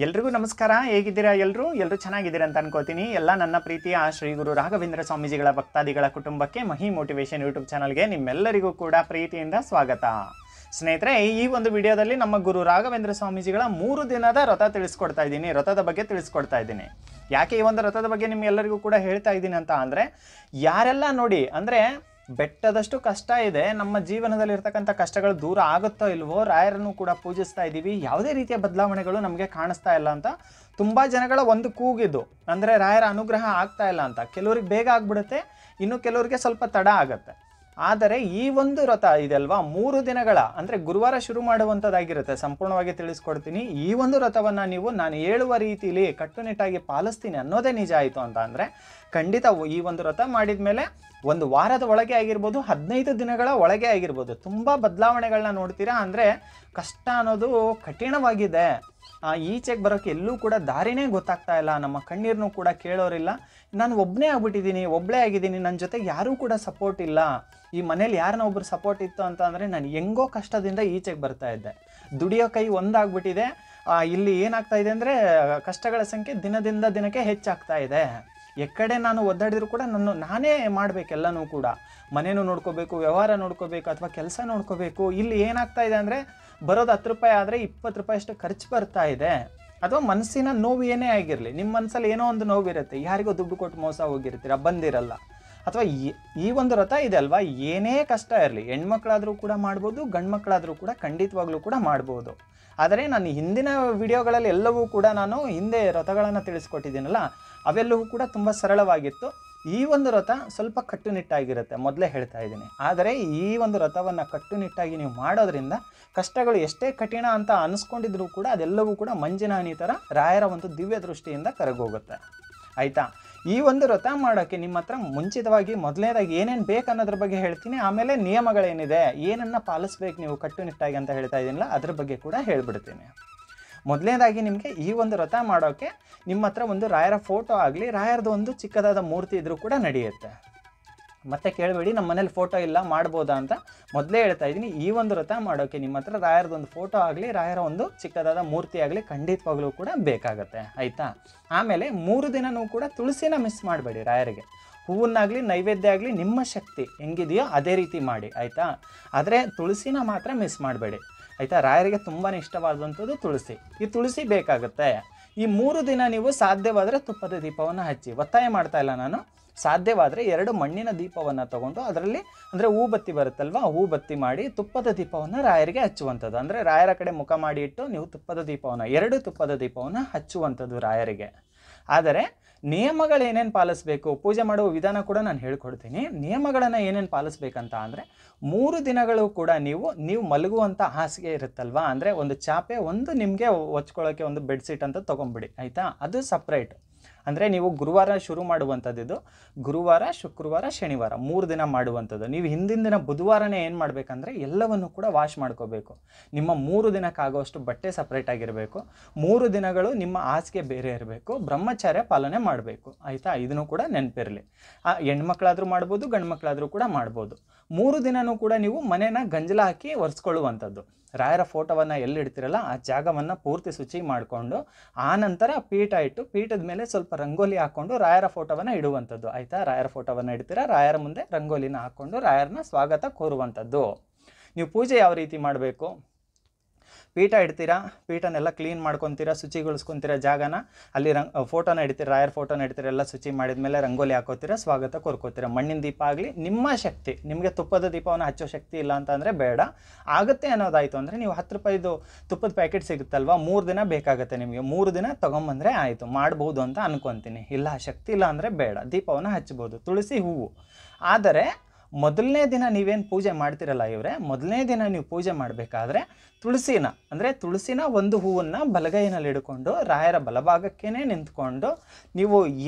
ಎಲ್ರಿಗೂ ನಮಸ್ಕಾರ. ಹೇಗಿದ್ದೀರಾ? ಎಲ್ಲರೂ ಚೆನ್ನಾಗಿದ್ದೀರಾ ಅಂತ ಅನ್ಕೋತೀನಿ. ಎಲ್ಲ ನನ್ನ ಪ್ರೀತಿಯ ಶ್ರೀ ಗುರು ರಾಘವೇಂದ್ರ ಸ್ವಾಮೀಜಿಗಳ ಭಕ್ತಾದಿಗಳ ಕುಟುಂಬಕ್ಕೆ ಮಹಿ ಮೋಟಿವೇಶನ್ ಯೂಟ್ಯೂಬ್ ಚಾನಲ್ಗೆ ನಿಮ್ಮೆಲ್ಲರಿಗೂ ಕೂಡ ಪ್ರೀತಿಯಿಂದ ಸ್ವಾಗತ. ಸ್ನೇಹಿತರೆ, ಈ ಒಂದು ವಿಡಿಯೋದಲ್ಲಿ ನಮ್ಮ ಗುರು ರಾಘವೇಂದ್ರ ಸ್ವಾಮೀಜಿಗಳ 3 ದಿನದ ವ್ರತ ತಿಳಿಸ್ಕೊಡ್ತಾ ಇದ್ದೀನಿ. ವ್ರತದ ಬಗ್ಗೆ ತಿಳಿಸ್ಕೊಡ್ತಾ ಇದ್ದೀನಿ. ಯಾಕೆ ಈ ಒಂದು ವ್ರತದ ಬಗ್ಗೆ ನಿಮ್ಗೆಲ್ಲರಿಗೂ ಕೂಡ ಹೇಳ್ತಾ ಇದ್ದೀನಿ ಅಂತ ಅಂದರೆ, ಯಾರೆಲ್ಲ ನೋಡಿ ಅಂದರೆ ಬೆಟ್ಟದಷ್ಟು ಕಷ್ಟ ಇದೆ, ನಮ್ಮ ಜೀವನದಲ್ಲಿರ್ತಕ್ಕಂಥ ಕಷ್ಟಗಳು ದೂರ ಆಗುತ್ತೋ ಇಲ್ವೋ, ರಾಯರನ್ನು ಕೂಡ ಪೂಜಿಸ್ತಾ ಇದ್ದೀವಿ, ಯಾವುದೇ ರೀತಿಯ ಬದಲಾವಣೆಗಳು ನಮಗೆ ಕಾಣಿಸ್ತಾ ಇಲ್ಲ ಅಂತ ತುಂಬ ಜನಗಳ ಒಂದು ಕೂಗಿದ್ದು. ಅಂದರೆ ರಾಯರ ಅನುಗ್ರಹ ಆಗ್ತಾ ಇಲ್ಲ ಅಂತ. ಕೆಲವ್ರಿಗೆ ಬೇಗ ಆಗ್ಬಿಡುತ್ತೆ, ಇನ್ನು ಕೆಲವರಿಗೆ ಸ್ವಲ್ಪ ತಡ ಆಗುತ್ತೆ. ಆದರೆ ಈ ಒಂದು ವ್ರತ ಇದೆಲ್ವಾ, 3 ದಿನಗಳ ಅಂದರೆ ಗುರುವಾರ ಶುರು ಮಾಡುವಂಥದ್ದಾಗಿರುತ್ತೆ. ಸಂಪೂರ್ಣವಾಗಿ ತಿಳಿಸ್ಕೊಡ್ತೀನಿ. ಈ ಒಂದು ವ್ರತವನ್ನು ನೀವು ನಾನು ಹೇಳುವ ರೀತಿಯಲ್ಲಿ ಕಟ್ಟುನಿಟ್ಟಾಗಿ ಪಾಲಿಸ್ತೀನಿ ಅನ್ನೋದೇ ನಿಜ ಆಯಿತು ಅಂತ ಅಂದರೆ, ಖಂಡಿತ ಈ ಒಂದು ವ್ರತ ಮಾಡಿದ ಮೇಲೆ 1 ವಾರದ ಒಳಗೆ ಆಗಿರ್ಬೋದು, 15 ದಿನಗಳ ಒಳಗೆ ಆಗಿರ್ಬೋದು, ತುಂಬ ಬದಲಾವಣೆಗಳನ್ನ ನೋಡ್ತೀರಾ. ಅಂದರೆ ಕಷ್ಟ ಅನ್ನೋದು ಕಠಿಣವಾಗಿದೆ. ಈಚೆಗೆ ಬರೋಕ್ಕೆ ಎಲ್ಲೂ ಕೂಡ ದಾರಿನೇ ಗೊತ್ತಾಗ್ತಾ ಇಲ್ಲ. ನಮ್ಮ ಕಣ್ಣೀರನ್ನು ಕೂಡ ಕೇಳೋರಿಲ್ಲ. ನಾನು ಒಬ್ಬನೇ ಒಬ್ಬಳೇ ಆಗಿದ್ದೀನಿ, ನನ್ನ ಜೊತೆಗೆ ಯಾರೂ ಕೂಡ ಸಪೋರ್ಟ್ ಇಲ್ಲ. ಈ ಮನೇಲಿ ಯಾರನ್ನ ಒಬ್ಬರು ಸಪೋರ್ಟ್ ಇತ್ತು ಅಂತ ಅಂದರೆ ನಾನು ಹೆಂಗೋ ಕಷ್ಟದಿಂದ ಈಚೆಗೆ ಬರ್ತಾ ಇದ್ದೆ. ದುಡಿಯೋ ಕೈ ಒಂದಾಗ್ಬಿಟ್ಟಿದೆ. ಇಲ್ಲಿ ಏನಾಗ್ತಾ ಇದೆ ಅಂದರೆ ಕಷ್ಟಗಳ ಸಂಖ್ಯೆ ದಿನದಿಂದ ದಿನಕ್ಕೆ ಹೆಚ್ಚಾಗ್ತಾ ಇದೆ. ಎಕ್ಕಡೆ ನಾನು ಒದ್ದಾಡಿದ್ರು ಕೂಡ ನಾನೇ ಮಾಡಬೇಕೆಲ್ಲನೂ ಕೂಡ. ಮನೇನೂ ನೋಡ್ಕೋಬೇಕು, ವ್ಯವಹಾರ ನೋಡ್ಕೋಬೇಕು, ಅಥವಾ ಕೆಲಸ ನೋಡ್ಕೋಬೇಕು. ಇಲ್ಲಿ ಏನಾಗ್ತಾ ಇದೆ ಅಂದರೆ ಬರೋದು 10 ರೂಪಾಯಿ ಆದರೆ 20 ರೂಪಾಯಿ ಅಷ್ಟು ಖರ್ಚು ಬರ್ತಾ ಇದೆ. ಅಥವಾ ಮನಸ್ಸಿನ ನೋವು ಏನೇ ಆಗಿರಲಿ, ನಿಮ್ಮ ಮನಸ್ಸಲ್ಲಿ ಏನೋ ಒಂದು ನೋವಿರುತ್ತೆ. ಯಾರಿಗೋ ದುಡ್ಡು ಕೊಟ್ಟು ಮೋಸ ಹೋಗಿರ್ತೀರ, ಬಂದಿರಲ್ಲ. ಅಥವಾ ಈ ಒಂದು ವ್ರತ ಇದೆ ಅಲ್ವಾ, ಏನೇ ಕಷ್ಟ ಇರಲಿ, ಹೆಣ್ಮಕ್ಳಾದರೂ ಕೂಡ ಮಾಡ್ಬೋದು, ಗಂಡು ಮಕ್ಕಳಾದರೂ ಕೂಡ ಖಂಡಿತವಾಗ್ಲೂ ಕೂಡ ಮಾಡ್ಬೋದು. ಆದರೆ ನಾನು ಹಿಂದಿನ ವಿಡಿಯೋಗಳಲ್ಲಿ ಎಲ್ಲವೂ ಕೂಡ ನಾನು ಹಿಂದೆ ವ್ರತಗಳನ್ನು ತಿಳಿಸ್ಕೊಟ್ಟಿದ್ದೀನಲ್ಲ, ಅವೆಲ್ಲವೂ ಕೂಡ ತುಂಬ ಸರಳವಾಗಿತ್ತು. ಈ ಒಂದು ವ್ರತ ಸ್ವಲ್ಪ ಕಟ್ಟುನಿಟ್ಟಾಗಿರುತ್ತೆ, ಮೊದಲೇ ಹೇಳ್ತಾ ಇದ್ದೀನಿ. ಆದರೆ ಈ ಒಂದು ವ್ರತವನ್ನು ಕಟ್ಟುನಿಟ್ಟಾಗಿ ನೀವು ಮಾಡೋದ್ರಿಂದ ಕಷ್ಟಗಳು ಎಷ್ಟೇ ಕಠಿಣ ಅಂತ ಅನಿಸ್ಕೊಂಡಿದ್ರು ಕೂಡ ಅದೆಲ್ಲವೂ ಕೂಡ ಮಂಜಿನ ಹನಿ ಥರ ರಾಯರ ಒಂದು ದಿವ್ಯ ದೃಷ್ಟಿಯಿಂದ ಕರಗೋಗುತ್ತೆ. ಆಯಿತಾ? ಈ ಒಂದು ವ್ರತ ಮಾಡೋಕ್ಕೆ ನಿಮ್ಮ ಹತ್ರ ಮುಂಚಿತವಾಗಿ ಮೊದಲನೇದಾಗಿ ಏನೇನು ಬೇಕು ಅನ್ನೋದ್ರ ಬಗ್ಗೆ ಹೇಳ್ತೀನಿ. ಆಮೇಲೆ ನಿಯಮಗಳೇನಿದೆ, ಏನನ್ನು ಪಾಲಿಸ್ಬೇಕು ನೀವು ಕಟ್ಟುನಿಟ್ಟಾಗಿ ಅಂತ ಹೇಳ್ತಾ ಇದ್ದೀನಲ್ಲ, ಅದ್ರ ಬಗ್ಗೆ ಕೂಡ ಹೇಳ್ಬಿಡ್ತೀನಿ. ಮೊದಲನೇದಾಗಿ ನಿಮಗೆ ಈ ಒಂದು ವ್ರತ ಮಾಡೋಕ್ಕೆ ನಿಮ್ಮ ಹತ್ರ ಒಂದು ರಾಯರ ಫೋಟೋ ಆಗಲಿ, ರಾಯರದು ಒಂದು ಚಿಕ್ಕದಾದ ಮೂರ್ತಿ ಇದ್ರೂ ಕೂಡ ನಡೆಯುತ್ತೆ. ಮತ್ತೆ ಕೇಳಬೇಡಿ ನಮ್ಮ ಮನೇಲಿ ಫೋಟೋ ಇಲ್ಲ ಮಾಡ್ಬೋದಾ ಅಂತ. ಮೊದಲೇ ಹೇಳ್ತಾ ಇದ್ದೀನಿ, ಈ ಒಂದು ವ್ರತ ಮಾಡೋಕ್ಕೆ ನಿಮ್ಮ ಹತ್ರ ರಾಯರದೊಂದು ಫೋಟೋ ಆಗಲಿ, ರಾಯರ ಒಂದು ಚಿಕ್ಕದಾದ ಮೂರ್ತಿ ಆಗಲಿ ಖಂಡಿತವಾಗ್ಲೂ ಕೂಡ ಬೇಕಾಗತ್ತೆ. ಆಯಿತಾ? ಆಮೇಲೆ 3 ದಿನವೂ ಕೂಡ ತುಳಸಿನ ಮಿಸ್ ಮಾಡಬೇಡಿ. ರಾಯರಿಗೆ ಹೂವನ್ನಾಗಲಿ ನೈವೇದ್ಯ ಆಗಲಿ ನಿಮ್ಮ ಶಕ್ತಿ ಹೆಂಗಿದೆಯೋ ಅದೇ ರೀತಿ ಮಾಡಿ. ಆಯಿತಾ? ಆದರೆ ತುಳಸಿನ ಮಾತ್ರ ಮಿಸ್ ಮಾಡಬೇಡಿ. ಆಯಿತಾ? ರಾಯರಿಗೆ ತುಂಬಾ ಇಷ್ಟವಾದಂಥದ್ದು ತುಳಸಿ. ಈ ತುಳಸಿ ಬೇಕಾಗುತ್ತೆ. ಈ 3 ದಿನ ನೀವು ಸಾಧ್ಯವಾದರೆ ತುಪ್ಪದ ದೀಪವನ್ನು ಹಚ್ಚಿ. ಒತ್ತಾಯ ಮಾಡ್ತಾ ಇಲ್ಲ ನಾನು. ಸಾಧ್ಯವಾದರೆ 2 ಮಣ್ಣಿನ ದೀಪವನ್ನು ತಗೊಂಡು ಅದರಲ್ಲಿ ಅಂದರೆ ಹೂಬತ್ತಿ ಬರುತ್ತಲ್ವ, ಹೂಬತ್ತಿ ಮಾಡಿ ತುಪ್ಪದ ದೀಪವನ್ನು ರಾಯರಿಗೆ ಹಚ್ಚುವಂಥದ್ದು. ಅಂದರೆ ರಾಯರ ಕಡೆ ಮುಖ ಮಾಡಿ ಇಟ್ಟು ನೀವು ತುಪ್ಪದ ದೀಪವನ್ನು 2 ತುಪ್ಪದ ದೀಪವನ್ನು ಹಚ್ಚುವಂಥದ್ದು ರಾಯರಿಗೆ. ಆದರೆ ನಿಯಮಗಳೇನೇನು ಪಾಲಿಸಬೇಕು, ಪೂಜೆ ಮಾಡುವ ವಿಧಾನ ಕೂಡ ನಾನು ಹೇಳ್ಕೊಡ್ತೀನಿ. ನಿಯಮಗಳನ್ನು ಏನೇನು ಪಾಲಿಸ್ಬೇಕಂತ ಅಂದರೆ, 3 ದಿನಗಳು ಕೂಡ ನೀವು ಮಲಗುವಂಥ ಹಾಸಿಗೆ ಇರುತ್ತಲ್ವ, ಅಂದರೆ ಒಂದು ಚಾಪೆ, ಒಂದು ನಿಮಗೆ ಹೊಚ್ಕೊಳ್ಳೋಕ್ಕೆ ಒಂದು ಬೆಡ್ಶೀಟ್ ಅಂತ ತೊಗೊಂಬಿಡಿ. ಆಯಿತಾ? ಅದು ಸಪ್ರೇಟ್. ಅಂದರೆ ನೀವು ಗುರುವಾರ ಶುರು ಮಾಡುವಂಥದ್ದು, ಗುರುವಾರ, ಶುಕ್ರವಾರ, ಶನಿವಾರ 3 ದಿನ ಮಾಡುವಂಥದ್ದು. ನೀವು ಹಿಂದಿನ ದಿನ ಬುಧವಾರನೇ ಏನು ಮಾಡಬೇಕಂದ್ರೆ ಎಲ್ಲವನ್ನು ಕೂಡ ವಾಶ್ ಮಾಡ್ಕೋಬೇಕು. ನಿಮ್ಮ 3 ದಿನಕ್ಕಾಗುವಷ್ಟು ಬಟ್ಟೆ ಸಪ್ರೇಟ್ ಆಗಿರಬೇಕು. 3 ದಿನಗಳು ನಿಮ್ಮ ಹಾಸಿಗೆ ಬೇರೆ ಇರಬೇಕು. ಬ್ರಹ್ಮಚರ್ಯ ಪಾಲನೆ ಮಾಡಬೇಕು. ಆಯಿತಾ? ಇದನ್ನು ಕೂಡ ನೆನಪಿರಲಿ. ಹೆಣ್ಮಕ್ಳಾದರೂ ಮಾಡ್ಬೋದು, ಗಂಡು ಮಕ್ಕಳಾದರೂ ಕೂಡ ಮಾಡ್ಬೋದು. 3 ದಿನವೂ ಕೂಡ ನೀವು ಮನೇನ ಗಂಜಲ ಹಾಕಿ ಒರೆಸ್ಕೊಳ್ಳುವಂಥದ್ದು. ರಾಯರ ಫೋಟೋವನ್ನು ಎಲ್ಲಿಡ್ತಿರಲ್ಲ ಆ ಜಾಗವನ್ನು ಪೂರ್ತಿ ಶುಚಿ ಮಾಡಿಕೊಂಡು, ಆನಂತರ ಪೀಠ ಇಟ್ಟು ಪೀಠದ ಮೇಲೆ ಸ್ವಲ್ಪ ರಂಗೋಲಿ ಹಾಕ್ಕೊಂಡು ರಾಯರ ಫೋಟೋವನ್ನು ಇಡುವಂಥದ್ದು. ಆಯಿತಾ? ರಾಯರ ಫೋಟೋವನ್ನು ಇಡ್ತೀರಾ, ರಾಯರ ಮುಂದೆ ರಂಗೋಲಿನ ಹಾಕ್ಕೊಂಡು ರಾಯರನ್ನ ಸ್ವಾಗತ ಕೋರುವಂಥದ್ದು. ನೀವು ಪೂಜೆ ಯಾವ ರೀತಿ ಮಾಡಬೇಕು, ಪೀಠ ಇಡ್ತೀರಾ, ಪೀಠನೆಲ್ಲ ಕ್ಲೀನ್ ಮಾಡ್ಕೊತೀರಾ, ಶುಚಿಗೊಳಿಸ್ಕೊತೀರಾ ಜಾಗನ. ಅಲ್ಲಿ ಫೋಟೋನ ಇಡ್ತೀರಾ, ರಾಯರ ಫೋಟೋನ ಇಡ್ತೀರಾ, ಎಲ್ಲ ಶುಚಿ ಮಾಡಿದ ಮೇಲೆ ರಂಗೋಲಿ ಹಾಕೋತೀರಾ, ಸ್ವಾಗತ ಕೋರ್ಕೋತೀರಾ. ಮಣ್ಣಿನ ದೀಪ ಆಗಲಿ, ನಿಮ್ಮ ಶಕ್ತಿ. ನಿಮಗೆ ತುಪ್ಪದ ದೀಪವನ್ನು ಹಚ್ಚೋ ಶಕ್ತಿ ಇಲ್ಲ ಅಂತಂದರೆ ಬೇಡ. ಆಗುತ್ತೆ ಅನ್ನೋದಾಯಿತು ಅಂದರೆ ನೀವು 10 ರೂಪಾಯಿದು ತುಪ್ಪದ ಪ್ಯಾಕೆಟ್ ಸಿಗುತ್ತಲ್ವ, 3 ದಿನ ಬೇಕಾಗುತ್ತೆ ನಿಮಗೆ. 3 ದಿನ ತೊಗೊಂಬಂದರೆ ಆಯಿತು, ಮಾಡ್ಬೋದು ಅಂತ ಅನ್ಕೊತೀನಿ. ಇಲ್ಲ ಶಕ್ತಿ ಇಲ್ಲ ಅಂದರೆ ಬೇಡ, ದೀಪವನ್ನು ಹಚ್ಬೋದು. ತುಳಸಿ ಹೂವು. ಆದರೆ ಮೊದಲನೇ ದಿನ ನೀವೇನು ಪೂಜೆ ಮಾಡ್ತಿರಲ್ಲ ಇವರೇ, ಮೊದಲನೇ ದಿನ ನೀವು ಪೂಜೆ ಮಾಡಬೇಕಾದ್ರೆ ತುಳಸಿನ ಒಂದು ಹೂವನ್ನು ಬಲಗೈನಲ್ಲಿ ಹಿಡ್ಕೊಂಡು ರಾಯರ ಬಲಭಾಗಕ್ಕೇ ನಿಂತ್ಕೊಂಡು ನೀವು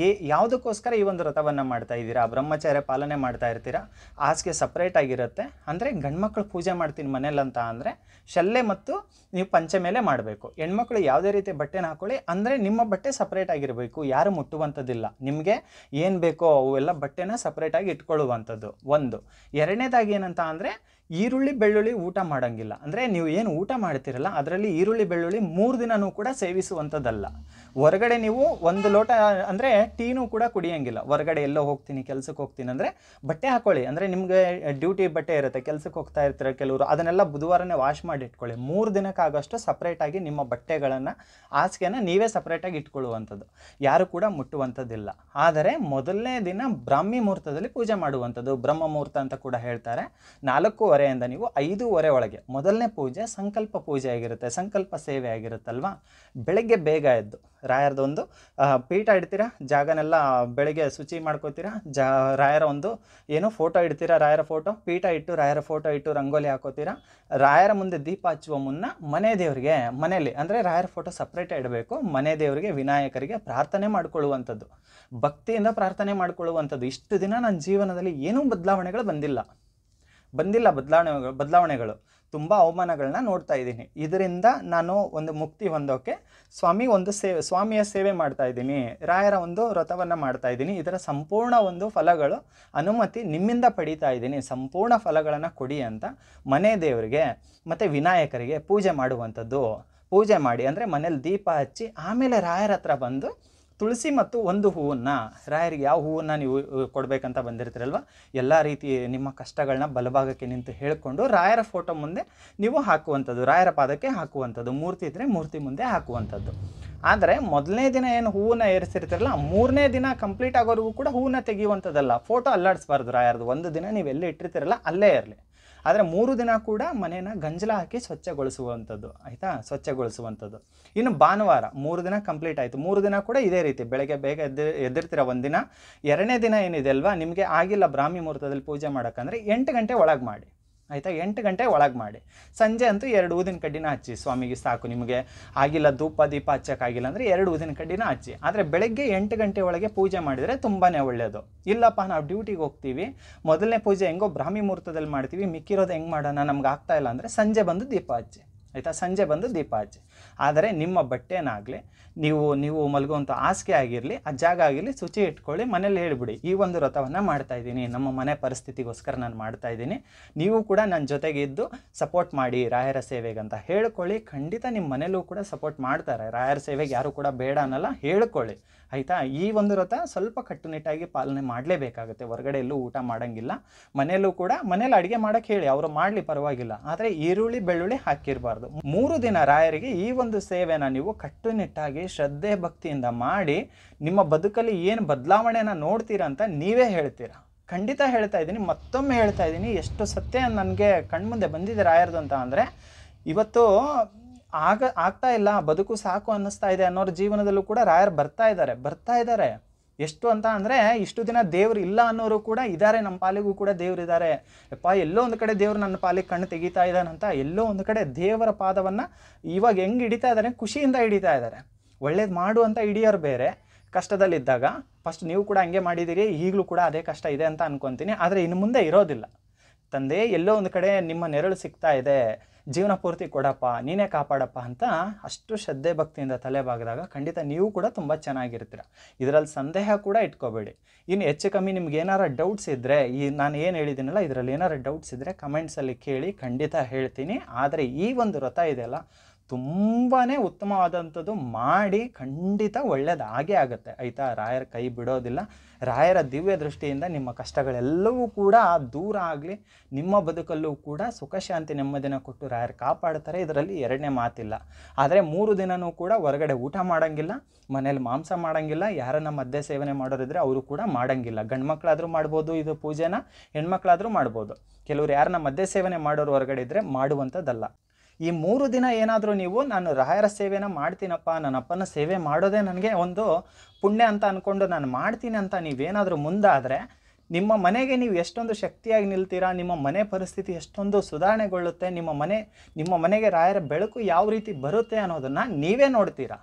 ಯಾವುದಕ್ಕೋಸ್ಕರ ಈ ಒಂದು ವ್ರತವನ್ನು ಮಾಡ್ತಾ ಇದ್ದೀರಾ, ಬ್ರಹ್ಮಚರ್ಯ ಪಾಲನೆ ಮಾಡ್ತಾ ಇರ್ತೀರಾ, ಹಾಸಿಗೆ ಸಪ್ರೇಟ್ ಆಗಿರುತ್ತೆ. ಅಂದರೆ ಗಂಡ್ಮಕ್ಳು ಪೂಜೆ ಮಾಡ್ತೀನಿ ಮನೇಲಂತ ಅಂದರೆ ಶಲ್ಲೆ ಮತ್ತು ನೀವು ಪಂಚೆ ಮೇಲೆ ಮಾಡಬೇಕು. ಹೆಣ್ಮಕ್ಳು ಯಾವುದೇ ರೀತಿ ಬಟ್ಟೆನ ಹಾಕೊಳ್ಳಿ, ಅಂದರೆ ನಿಮ್ಮ ಬಟ್ಟೆ ಸಪ್ರೇಟ್ ಆಗಿರಬೇಕು, ಯಾರು ಮುಟ್ಟುವಂಥದ್ದಿಲ್ಲ. ನಿಮಗೆ ಏನು ಬೇಕೋ ಅವೆಲ್ಲ ಬಟ್ಟೆನ ಸಪ್ರೇಟಾಗಿ ಇಟ್ಕೊಳ್ಳುವಂಥದ್ದು ಒಂದು. ಎರಡನೇದಾಗಿ ಏನಂತ ಅಂದರೆ ಈರುಳ್ಳಿ ಬೆಳ್ಳುಳ್ಳಿ ಊಟ ಮಾಡೋಂಗಿಲ್ಲ. ಅಂದರೆ ನೀವು ಏನು ಊಟ ಮಾಡ್ತೀರಲ್ಲ ಅದರಲ್ಲಿ ಈರುಳ್ಳಿ ಬೆಳ್ಳುಳ್ಳಿ 3 ದಿನವೂ ಕೂಡ ಸೇವಿಸುವಂಥದ್ದಲ್ಲ. ಹೊರಗಡೆ ನೀವು 1 ಲೋಟ ಅಂದರೆ ಟೀನೂ ಕೂಡ ಕುಡಿಯೋಂಗಿಲ್ಲ. ಹೊರಗಡೆ ಎಲ್ಲೋ ಹೋಗ್ತೀನಿ, ಕೆಲಸಕ್ಕೆ ಹೋಗ್ತೀನಿ ಅಂದರೆ ಬಟ್ಟೆ ಹಾಕ್ಕೊಳ್ಳಿ. ಅಂದರೆ ನಿಮಗೆ ಡ್ಯೂಟಿ ಬಟ್ಟೆ ಇರುತ್ತೆ, ಕೆಲಸಕ್ಕೆ ಹೋಗ್ತಾ ಇರ್ತಾರೆ ಕೆಲವರು, ಅದನ್ನೆಲ್ಲ ಬುಧವಾರನೇ ವಾಶ್ ಮಾಡಿ ಇಟ್ಕೊಳ್ಳಿ. 3 ದಿನಕ್ಕಾಗೋಷ್ಟು ಸಪ್ರೇಟಾಗಿ ನಿಮ್ಮ ಬಟ್ಟೆಗಳನ್ನು, ಹಾಸಿಗೆನ ನೀವೇ ಸಪ್ರೇಟಾಗಿ ಇಟ್ಕೊಳ್ಳುವಂಥದ್ದು, ಯಾರು ಕೂಡ ಮುಟ್ಟುವಂಥದ್ದಿಲ್ಲ. ಆದರೆ ಮೊದಲನೇ ದಿನ ಬ್ರಾಹ್ಮಿ ಮುಹೂರ್ತದಲ್ಲಿ ಪೂಜೆ ಮಾಡುವಂಥದ್ದು, ಬ್ರಹ್ಮ ಮುಹೂರ್ತ ಅಂತ ಕೂಡ ಹೇಳ್ತಾರೆ. 4:15 ನೀವು 5:30 ಒಳಗೆ ಮೊದಲನೇ ಪೂಜೆ ಸಂಕಲ್ಪ ಪೂಜೆ ಆಗಿರುತ್ತೆ, ಸಂಕಲ್ಪ ಸೇವೆ ಆಗಿರುತ್ತಲ್ವಾ. ಬೆಳಗ್ಗೆ ಬೇಗ ಎದ್ದು ರಾಯರದೊಂದು ಪೀಠ ಇಡ್ತೀರಾ, ಜಾಗನೆಲ್ಲ ಬೆಳಗ್ಗೆ ಶುಚಿ ಮಾಡ್ಕೋತೀರಾ, ರಾಯರ ಒಂದು ಏನೋ ಫೋಟೋ ಇಡ್ತೀರಾ, ರಾಯರ ಫೋಟೋ, ಪೀಠ ಇಟ್ಟು ರಾಯರ ಫೋಟೋ ಇಟ್ಟು ರಂಗೋಲಿ ಹಾಕೋತೀರಾ. ರಾಯರ ಮುಂದೆ ದೀಪ ಹಚ್ಚುವ ಮುನ್ನ ಮನೆ ದೇವರಿಗೆ, ಮನೆಯಲ್ಲಿ ಅಂದರೆ ರಾಯರ ಫೋಟೋ ಸಪ್ರೇಟೇ ಇಡಬೇಕು, ಮನೆ ದೇವರಿಗೆ ವಿನಾಯಕರಿಗೆ ಪ್ರಾರ್ಥನೆ ಮಾಡ್ಕೊಳ್ಳುವಂಥದ್ದು, ಭಕ್ತಿಯಿಂದ ಪ್ರಾರ್ಥನೆ ಮಾಡ್ಕೊಳ್ಳುವಂಥದ್ದು. ಇಷ್ಟು ದಿನ ನನ್ನ ಜೀವನದಲ್ಲಿ ಏನೂ ಬದಲಾವಣೆಗಳು ಬಂದಿಲ್ಲ ಬದಲಾವಣೆಗಳು, ತುಂಬ ಅವಮಾನಗಳನ್ನ ನೋಡ್ತಾ ಇದ್ದೀನಿ. ಇದರಿಂದ ನಾನು ಒಂದು ಮುಕ್ತಿ ಹೊಂದೋಕ್ಕೆ ಸ್ವಾಮಿಯ ಸೇವೆ ಮಾಡ್ತಾ ಇದ್ದೀನಿ, ರಾಯರ ಒಂದು ವ್ರತವನ್ನು ಮಾಡ್ತಾ ಇದ್ದೀನಿ. ಇದರ ಸಂಪೂರ್ಣ ಒಂದು ಫಲಗಳು ಅನುಮತಿ ನಿಮ್ಮಿಂದ ಪಡೀತಾ ಇದ್ದೀನಿ, ಸಂಪೂರ್ಣ ಫಲಗಳನ್ನು ಕೊಡಿ ಅಂತ ಮನೆ ದೇವರಿಗೆ ಮತ್ತು ವಿನಾಯಕರಿಗೆ ಪೂಜೆ ಮಾಡುವಂಥದ್ದು. ಪೂಜೆ ಮಾಡಿ ಅಂದರೆ ಮನೇಲಿ ದೀಪ ಹಚ್ಚಿ ಆಮೇಲೆ ರಾಯರ ಹತ್ರ ಬಂದು ತುಳಸಿ ಮತ್ತು ಒಂದು ಹೂವನ್ನು, ರಾಯರಿಗೆ ಯಾವ ಹೂವನ್ನು ನೀವು ಕೊಡಬೇಕಂತ ಬಂದಿರ್ತೀರಲ್ವ, ಎಲ್ಲ ರೀತಿ ನಿಮ್ಮ ಕಷ್ಟಗಳನ್ನ ಬಲಭಾಗಕ್ಕೆ ನಿಂತು ಹೇಳಿಕೊಂಡು ರಾಯರ ಫೋಟೋ ಮುಂದೆ ನೀವು ಹಾಕುವಂಥದ್ದು, ರಾಯರ ಪಾದಕ್ಕೆ ಹಾಕುವಂಥದ್ದು, ಮೂರ್ತಿ ಇದ್ದರೆ ಮೂರ್ತಿ ಮುಂದೆ ಹಾಕುವಂಥದ್ದು. ಆದರೆ ಮೊದಲನೇ ದಿನ ಏನು ಹೂವನ್ನು ಏರಿಸಿರ್ತೀರಲ್ಲ, 3ನೇ ದಿನ ಕಂಪ್ಲೀಟ್ ಆಗೋರಿಗೂ ಕೂಡ ಹೂವನ್ನು ತೆಗೆಯುವಂಥದ್ದಲ್ಲ, ಫೋಟೋ ಅಲ್ಲಾಡಿಸ್ಬಾರ್ದು ರಾಯರದು. 1 ದಿನ ನೀವು ಎಲ್ಲಿ ಇಟ್ಟಿರ್ತೀರಲ್ಲ ಅಲ್ಲೇ ಇರಲಿ. ಆದರೆ 3 ದಿನ ಕೂಡ ಮನೇನ ಗಂಜಲ ಹಾಕಿ ಸ್ವಚ್ಛಗೊಳಿಸುವಂಥದ್ದು, ಆಯಿತಾ, ಸ್ವಚ್ಛಗೊಳಿಸುವಂಥದ್ದು. ಇನ್ನು ಭಾನುವಾರ 3 ದಿನ ಕಂಪ್ಲೀಟ್ ಆಯಿತು. 3 ದಿನ ಕೂಡ ಇದೇ ರೀತಿ ಬೆಳಗ್ಗೆ ಬೇಗ ಎದ್ದಿರ್ತೀರ 1 ದಿನ. 2ನೇ ದಿನ ಏನಿದೆ ಅಲ್ವಾ, ನಿಮಗೆ ಆಗಿಲ್ಲ ಬ್ರಾಹ್ಮಿ ಮುಹೂರ್ತದಲ್ಲಿ ಪೂಜೆ ಮಾಡೋಕ್ಕಂದರೆ 8 ಗಂಟೆ ಒಳಗೆ ಮಾಡಿ, ಆಯಿತಾ, 8 ಗಂಟೆ ಒಳಗೆ ಮಾಡಿ. ಸಂಜೆ ಅಂತೂ 2 ಊದಿನ ಕಡ್ಡಿನ ಹಚ್ಚಿ, ಸ್ವಾಮಿಗೆ ಸಾಕು. ನಿಮಗೆ ಆಗಿಲ್ಲ ಧೂಪ ದೀಪ ಹಚ್ಚೋಕ್ಕಾಗಿಲ್ಲ ಅಂದರೆ 2 ಊದಿನ ಕಡ್ಡಿನ ಹಚ್ಚಿ. ಆದರೆ ಬೆಳಗ್ಗೆ 8 ಗಂಟೆ ಒಳಗೆ ಪೂಜೆ ಮಾಡಿದರೆ ತುಂಬಾ ಒಳ್ಳೆಯದು. ಇಲ್ಲಪ್ಪ ನಾವು ಡ್ಯೂಟಿಗೆ ಹೋಗ್ತೀವಿ, ಮೊದಲನೇ ಪೂಜೆ ಹೆಂಗೋ ಬ್ರಾಹ್ಮಿ ಮುಹೂರ್ತದಲ್ಲಿ ಮಾಡ್ತೀವಿ, ಮಿಕ್ಕಿರೋದು ಹೆಂಗೆ ಮಾಡೋಣ, ನಮ್ಗೆ ಆಗ್ತಾ ಇಲ್ಲ ಅಂದರೆ ಸಂಜೆ ಬಂದು ದೀಪ ಹಚ್ಚಿ, ಆಯಿತಾ, ಸಂಜೆ ಬಂದು ದೀಪ ಹಚ್ಚಿ. ಆದರೆ ನಿಮ್ಮ ಬಟ್ಟೆನಾಗಲಿ, ನೀವು ಮಲಗುವಂಥ ಹಾಸಿಗೆ ಆಗಿರಲಿ, ಆ ಜಾಗ ಆಗಿರಲಿ ಶುಚಿ ಇಟ್ಕೊಳ್ಳಿ. ಮನೇಲಿ ಹೇಳಿಬಿಡಿ, ಈ ಒಂದು ವ್ರತವನ್ನು ಮಾಡ್ತಾಯಿದ್ದೀನಿ, ನಮ್ಮ ಮನೆ ಪರಿಸ್ಥಿತಿಗೋಸ್ಕರ ನಾನು ಮಾಡ್ತಾಯಿದ್ದೀನಿ, ನೀವು ಕೂಡ ನನ್ನ ಜೊತೆಗೆ ಇದ್ದು ಸಪೋರ್ಟ್ ಮಾಡಿ ರಾಯರ ಸೇವೆಗಂತ ಹೇಳ್ಕೊಳ್ಳಿ. ಖಂಡಿತ ನಿಮ್ಮ ಮನೇಲೂ ಕೂಡ ಸಪೋರ್ಟ್ ಮಾಡ್ತಾರೆ, ರಾಯರ ಸೇವೆಗೆ ಯಾರು ಕೂಡ ಬೇಡ ಅನ್ನಲ್ಲ, ಹೇಳ್ಕೊಳ್ಳಿ, ಆಯಿತಾ. ಈ ಒಂದು ವ್ರತ ಸ್ವಲ್ಪ ಕಟ್ಟುನಿಟ್ಟಾಗಿ ಪಾಲನೆ ಮಾಡಲೇಬೇಕಾಗುತ್ತೆ. ಹೊರಗಡೆ ಎಲ್ಲೂ ಊಟ ಮಾಡೋಂಗಿಲ್ಲ, ಮನೆಯಲ್ಲೂ ಕೂಡ ಮನೇಲಿ ಅಡುಗೆ ಮಾಡೋಕ್ಕೆ ಹೇಳಿ, ಅವರು ಮಾಡಲಿ ಪರವಾಗಿಲ್ಲ, ಆದರೆ ಈರುಳ್ಳಿ ಬೆಳ್ಳುಳ್ಳಿ ಹಾಕಿರಬಾರ್ದು. 3 ದಿನ ರಾಯರಿಗೆ ಈ ಒಂದು ಸೇವೆನ ನೀವು ಕಟ್ಟುನಿಟ್ಟಾಗಿ ಶ್ರದ್ಧೆ ಭಕ್ತಿಯಿಂದ ಮಾಡಿ ನಿಮ್ಮ ಬದುಕಲ್ಲಿ ಏನು ಬದಲಾವಣೆನ ನೋಡ್ತೀರಾ ಅಂತ ನೀವೇ ಹೇಳ್ತೀರಾ. ಖಂಡಿತ ಹೇಳ್ತಾ ಇದ್ದೀನಿ, ಮತ್ತೊಮ್ಮೆ ಹೇಳ್ತಾ ಇದ್ದೀನಿ, ಎಷ್ಟು ಸತ್ಯ ನನಗೆ ಕಣ್ಮುಂದೆ ಬಂದಿದೆ ರಾಯರದು ಅಂತ ಅಂದರೆ, ಇವತ್ತು ಆಗ್ತಾ ಇಲ್ಲ, ಬದುಕು ಸಾಕು ಅನ್ನಿಸ್ತಾ ಇದೆ ಅನ್ನೋರ ಜೀವನದಲ್ಲೂ ಕೂಡ ರಾಯರು ಬರ್ತಾ ಇದ್ದಾರೆ. ಎಷ್ಟು ಅಂತ ಅಂದರೆ, ಇಷ್ಟು ದಿನ ದೇವ್ರು ಇಲ್ಲ ಅನ್ನೋರು ಕೂಡ ಇದ್ದಾರೆ, ನಮ್ಮ ಪಾಲಿಗೂ ಕೂಡ ದೇವ್ರು ಇದ್ದಾರೆ. ಯಪ್ಪ, ಎಲ್ಲೋ ಒಂದು ಕಡೆ ದೇವ್ರು ನನ್ನ ಪಾಲಿಗೆ ಕಣ್ಣು ತೆಗಿತಾ ಇದ್ದಾನಂತ, ಎಲ್ಲೋ ಒಂದು ಕಡೆ ದೇವರ ಪಾದವನ್ನು ಇವಾಗ ಹೆಂಗೆ ಹಿಡಿತಾ ಇದ್ದಾರೆ, ಖುಷಿಯಿಂದ ಹಿಡಿತಾ ಇದ್ದಾರೆ. ಒಳ್ಳೇದು ಮಾಡು ಅಂತ ಹಿಡಿಯೋರು ಬೇರೆ, ಕಷ್ಟದಲ್ಲಿದ್ದಾಗ ಫಸ್ಟ್ ನೀವು ಕೂಡ ಹಂಗೆ ಮಾಡಿದ್ದೀರಿ, ಈಗಲೂ ಕೂಡ ಅದೇ ಕಷ್ಟ ಇದೆ ಅಂತ ಅನ್ಕೊತೀನಿ. ಆದರೆ ಇನ್ನು ಮುಂದೆ ಇರೋದಿಲ್ಲ. ತಂದೆ ಎಲ್ಲೋ ಒಂದು ಕಡೆ ನಿಮ್ಮ ನೆರಳು ಸಿಗ್ತಾ ಇದೆ, ಜೀವನ ಪೂರ್ತಿ ಕೊಡಪ್ಪ, ನೀನೇ ಕಾಪಾಡಪ್ಪ ಅಂತ ಅಷ್ಟು ಶ್ರದ್ಧೆ ಭಕ್ತಿಯಿಂದ ತಲೆ ಬಾಗಿದಾಗ ಖಂಡಿತ ನೀವು ಕೂಡ ತುಂಬ ಚೆನ್ನಾಗಿರ್ತೀರ. ಇದರಲ್ಲಿ ಸಂದೇಹ ಕೂಡ ಇಟ್ಕೋಬೇಡಿ. ಇನ್ನು ಹೆಚ್ಚು ಕಮ್ಮಿ ನಿಮ್ಗೆ ಏನಾರ ಡೌಟ್ಸ್ ಇದ್ದರೆ, ನಾನು ಏನು ಹೇಳಿದ್ದೀನಲ್ಲ ಇದರಲ್ಲಿ ಏನಾರ ಡೌಟ್ಸ್ ಇದ್ದರೆ ಕಮೆಂಟ್ಸಲ್ಲಿ ಕೇಳಿ, ಖಂಡಿತ ಹೇಳ್ತೀನಿ. ಆದರೆ ಈ ಒಂದು ವ್ರತ ಇದೆಯಲ್ಲ ತುಂಬಾ ಉತ್ತಮವಾದಂಥದ್ದು, ಮಾಡಿ ಖಂಡಿತ ಒಳ್ಳೆಯದಾಗೇ ಆಗುತ್ತೆ, ಆಯಿತಾ. ರಾಯರ ಕೈ ಬಿಡೋದಿಲ್ಲ. ರಾಯರ ದಿವ್ಯ ದೃಷ್ಟಿಯಿಂದ ನಿಮ್ಮ ಕಷ್ಟಗಳೆಲ್ಲವೂ ಕೂಡ ದೂರ ಆಗಲಿ, ನಿಮ್ಮ ಬದುಕಲ್ಲೂ ಕೂಡ ಸುಖ ಶಾಂತಿ ನೆಮ್ಮದಿನ ಕೊಟ್ಟು ರಾಯರು ಕಾಪಾಡ್ತಾರೆ, ಇದರಲ್ಲಿ 2ನೇ ಮಾತಿಲ್ಲ. ಆದರೆ 3 ದಿನವೂ ಕೂಡ ಹೊರಗಡೆ ಊಟ ಮಾಡೋಂಗಿಲ್ಲ, ಮನೇಲಿ ಮಾಂಸ ಮಾಡೋಂಗಿಲ್ಲ. ಯಾರನ್ನ ಮದ್ಯ ಸೇವನೆ ಮಾಡೋರಿದ್ರೆ ಅವರು ಕೂಡ ಮಾಡೋಂಗಿಲ್ಲ. ಗಂಡು ಮಕ್ಕಳಾದರೂ ಮಾಡ್ಬೋದು ಇದು ಪೂಜೆನ, ಹೆಣ್ಮಕ್ಳಾದರೂ ಮಾಡ್ಬೋದು. ಕೆಲವರು ಯಾರನ್ನ ಮದ್ಯ ಸೇವನೆ ಮಾಡೋರು ಹೊರಗಡೆ ಇದ್ದರೆ ಮಾಡುವಂಥದ್ದಲ್ಲ. ಈ 3 ದಿನ ಏನಾದರೂ ನೀವು ನಾನು ರಾಯರ ಸೇವೆನ ಮಾಡ್ತೀನಪ್ಪ, ನನ್ನ ಅಪ್ಪನ ಸೇವೆ ಮಾಡೋದೇ ನನಗೆ ಒಂದು ಪುಣ್ಯ ಅಂತ ಅಂದ್ಕೊಂಡು ನಾನು ಮಾಡ್ತೀನಿ ಅಂತ ನೀವೇನಾದರೂ ಮುಂದಾದರೆ, ನಿಮ್ಮ ಮನೆಗೆ ನೀವು ಎಷ್ಟೊಂದು ಶಕ್ತಿಯಾಗಿ ನಿಲ್ತೀರಾ, ನಿಮ್ಮ ಮನೆ ಪರಿಸ್ಥಿತಿ ಎಷ್ಟೊಂದು ಸುಧಾರಣೆಗೊಳ್ಳುತ್ತೆ, ನಿಮ್ಮ ಮನೆಗೆ ರಾಯರ ಬೆಳಕು ಯಾವ ರೀತಿ ಬರುತ್ತೆ ಅನ್ನೋದನ್ನು ನೀವೇ ನೋಡ್ತೀರಾ.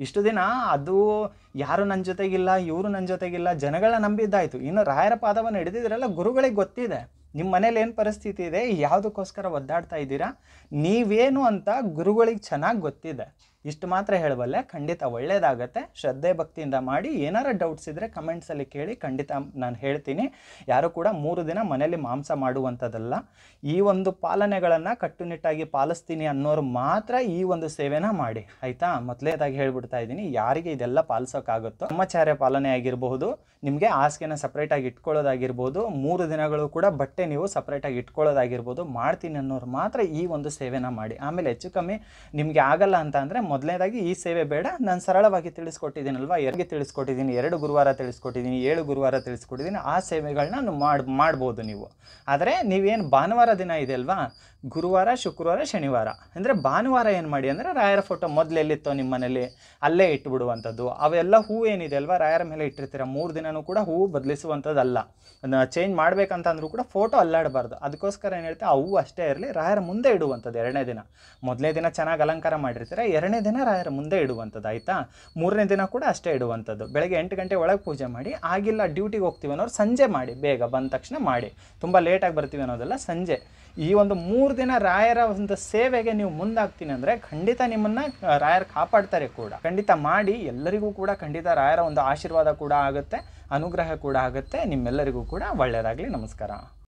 ಇಷ್ಟು ದಿನ ಅದು ಯಾರು ನನ್ನ ಜೊತೆಗಿಲ್ಲ, ಇವರು ನನ್ನ ಜೊತೆಗಿಲ್ಲ, ಜನಗಳನ್ನ ನಂಬಿದ್ದಾಯಿತು. ಇನ್ನು ರಾಯರ ಪಾದವನ್ನು ಹಿಡಿದಿದ್ರಲ್ಲ, ಗುರುಗಳಿಗೆ ಗೊತ್ತಿದೆ ನಿಮ್ಮ ಮನೇಲಿ ಏನು ಪರಿಸ್ಥಿತಿ ಇದೆ, ಯಾವುದಕ್ಕೋಸ್ಕರ ಒದ್ದಾಡ್ತಾ ಇದ್ದೀರಾ, ನೀವೇನು ಅಂತ ಗುರುಗಳಿಗೆ ಚೆನ್ನಾಗಿ ಗೊತ್ತಿದೆ. ಇಷ್ಟು ಮಾತ್ರ ಹೇಳಬಲ್ಲೆ. ಖಂಡಿತ ಒಳ್ಳೆಯದಾಗತ್ತೆ. ಶ್ರದ್ಧೆ ಭಕ್ತಿಯಿಂದ ಮಾಡಿ. ಏನಾರ ಡೌಟ್ಸ್ ಇದ್ದರೆ ಕಮೆಂಟ್ಸಲ್ಲಿ ಕೇಳಿ, ಖಂಡಿತ ನಾನು ಹೇಳ್ತೀನಿ. ಯಾರು ಕೂಡ 3 ದಿನ ಮನೆಯಲ್ಲಿ ಮಾಂಸ ಮಾಡುವಂಥದ್ದಲ್ಲ. ಈ ಒಂದು ಪಾಲನೆಗಳನ್ನು ಕಟ್ಟುನಿಟ್ಟಾಗಿ ಪಾಲಿಸ್ತೀನಿ ಅನ್ನೋರು ಮಾತ್ರ ಈ ಒಂದು ಸೇವೆನ ಮಾಡಿ, ಆಯಿತಾ? ಮೊದಲೇದಾಗಿ ಹೇಳ್ಬಿಡ್ತಾ ಇದ್ದೀನಿ, ಯಾರಿಗೆ ಇದೆಲ್ಲ ಪಾಲಿಸೋಕ್ಕಾಗುತ್ತೋ, ಬ್ರಹ್ಮಚಾರ್ಯ ಪಾಲನೆ ಆಗಿರಬಹುದು, ನಿಮಗೆ ಹಾಸಿಗೆನ ಸಪ್ರೇಟಾಗಿ ಇಟ್ಕೊಳ್ಳೋದಾಗಿರ್ಬೋದು, 3 ದಿನಗಳು ಕೂಡ ಬಟ್ಟೆ ನೀವು ಸಪ್ರೇಟಾಗಿ ಇಟ್ಕೊಳ್ಳೋದಾಗಿರ್ಬೋದು, ಮಾಡ್ತೀನಿ ಅನ್ನೋರು ಮಾತ್ರ ಈ ಒಂದು ಸೇವೆನ ಮಾಡಿ. ಆಮೇಲೆ ಹೆಚ್ಚು ಕಮ್ಮಿ ನಿಮಗೆ ಆಗಲ್ಲ ಅಂತ ಅಂದರೆ ಮೊದಲನೇದಾಗಿ ಈ ಸೇವೆ ಬೇಡ, ನಾನು ಸರಳವಾಗಿ ತಿಳಿಸ್ಕೊಟ್ಟಿದ್ದೀನಲ್ವ, 2 ಗುರುವಾರ ತಿಳಿಸ್ಕೊಟ್ಟಿದ್ದೀನಿ, 7 ಗುರುವಾರ ತಿಳಿಸ್ಕೊಟ್ಟಿದ್ದೀನಿ. ಆ ಸೇವೆಗಳನ್ನ ಮಾಡ್ಬೋದು ನೀವು. ಆದರೆ ನೀವೇನು ಭಾನುವಾರ ದಿನ ಇದೆ ಅಲ್ವಾ, ಗುರುವಾರ, ಶುಕ್ರವಾರ, ಶನಿವಾರ ಅಂದರೆ ಭಾನುವಾರ ಏನು ಮಾಡಿ ಅಂದರೆ ರಾಯರ ಫೋಟೋ ಮೊದಲೆಲ್ಲಿತ್ತೋ ನಿಮ್ಮ ಮನೇಲಿ ಅಲ್ಲೇ ಇಟ್ಬಿಡುವಂಥದ್ದು. ಅವೆಲ್ಲ ಹೂವು ಏನಿದೆ ಅಲ್ವಾ ರಾಯರ ಮೇಲೆ ಇಟ್ಟಿರ್ತೀರ, 3 ದಿನವೂ ಕೂಡ ಹೂವು ಬದಲಿಸುವಂಥದ್ದಲ್ಲ. ಚೇಂಜ್ ಮಾಡಬೇಕಂತಂದ್ರೂ ಕೂಡ ಫೋಟೋ ಅಲ್ಲಾಡಬಾರ್ದು. ಅದಕ್ಕೋಸ್ಕರ ಏನು ಹೇಳ್ತೀವಿ, ಆ ಹೂವು ಅಷ್ಟೇ ಇರಲಿ, ರಾಯರ ಮುಂದೆ ಇಡುವಂಥದ್ದು 2ನೇ ದಿನ. 1ನೇ ದಿನ ಚೆನ್ನಾಗಿ ಅಲಂಕಾರ ಮಾಡಿರ್ತೀರ, 2ನೇ ದಿನ ರಾಯರ ಮುಂದೆ ಇಡುವಂಥದ್ದು, ಆಯಿತಾ? 3ನೇ ದಿನ ಕೂಡ ಅಷ್ಟೇ ಇಡುವಂಥದ್ದು. ಬೆಳಗ್ಗೆ 8 ಗಂಟೆ ಒಳಗೆ ಪೂಜೆ ಮಾಡಿ. ಆಗಿಲ್ಲ ಡ್ಯೂಟಿಗೆ ಹೋಗ್ತೀವಿ ಅನ್ನೋರು ಸಂಜೆ ಮಾಡಿ, ಬೇಗ ಬಂದ ತಕ್ಷಣ ಮಾಡಿ. ತುಂಬ ಲೇಟಾಗಿ ಬರ್ತೀವಿ ಅನ್ನೋದಲ್ಲ, ಸಂಜೆ. ಈ ಒಂದು 3 ದಿನ ರಾಯರ ಒಂದು ಸೇವೆಗೆ ನೀವು ಮುಂದಾಗ್ತೀನಿ ಅಂದರೆ ಖಂಡಿತ ನಿಮ್ಮನ್ನು ರಾಯರು ಕಾಪಾಡ್ತಾರೆ ಕೂಡ. ಖಂಡಿತ ಮಾಡಿ. ಎಲ್ಲರಿಗೂ ಕೂಡ ಖಂಡಿತ ರಾಯರ ಒಂದು ಆಶೀರ್ವಾದ ಕೂಡ ಆಗುತ್ತೆ, ಅನುಗ್ರಹ ಕೂಡ ಆಗುತ್ತೆ. ನಿಮ್ಮೆಲ್ಲರಿಗೂ ಕೂಡ ಒಳ್ಳೆಯದಾಗಲಿ. ನಮಸ್ಕಾರ.